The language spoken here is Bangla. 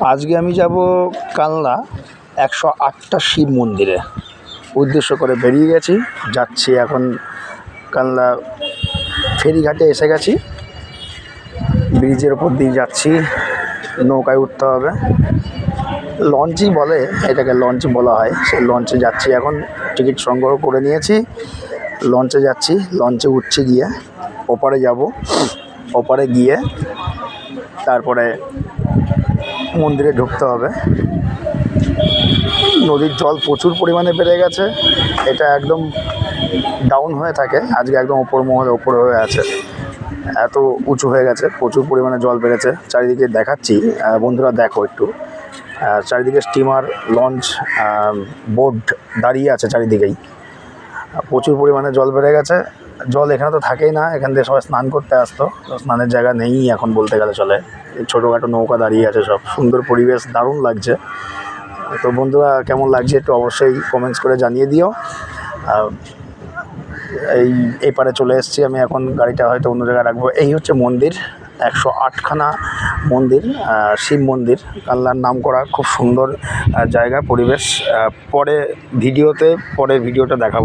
আজকে আমি যাব কালনা 108টা শিব মন্দিরে উদ্দেশ্য করে বেরিয়ে গেছি। যাচ্ছি এখন কালনা ফেরিঘাটে এসে গেছি। ব্রিজের ওপর দিয়ে যাচ্ছি, নৌকায় উঠতে হবে। লঞ্চই বলে, এটাকে লঞ্চ বলা হয়। সেই লঞ্চে যাচ্ছি এখন, টিকিট সংগ্রহ করে নিয়েছি। লঞ্চে যাচ্ছি, লঞ্চে উঠছি, গিয়ে ওপারে যাব। ওপারে গিয়ে তারপরে মন্দিরে ঢুকতে হবে। নদীর জল প্রচুর পরিমাণে বেড়ে গেছে। এটা একদম ডাউন হয়ে থাকে, আজকে একদম ওপর মহলে ওপরে হয়ে আছে, এত উঁচু হয়ে গেছে, প্রচুর পরিমাণে জল বেড়েছে। চারিদিকে দেখাচ্ছি, বন্ধুরা দেখো একটু, চারিদিকে স্টিমার, লঞ্চ, বোট দাঁড়িয়ে আছে চারিদিকেই। প্রচুর পরিমাণে জল বেড়ে গেছে। জল এখানে তো থাকেই না, এখান থেকে সবাই স্নান করতে আসতো, তো স্নানের জায়গা নেই এখন বলতে গেলে চলে। ছোটোখাটো নৌকা দাঁড়িয়ে আছে, সব সুন্দর পরিবেশ, দারুণ লাগছে। তো বন্ধুরা, কেমন লাগছে একটু অবশ্যই কমেন্টস করে জানিয়ে দিও। এই পারে চলে এসেছি আমি এখন, গাড়িটা হয়তো অন্য জায়গায় রাখবো। এই হচ্ছে মন্দির, 108খানা মন্দির, শিব মন্দির, কালনার নাম করা, খুব সুন্দর জায়গা, পরিবেশ। পরে ভিডিওটা দেখাবো।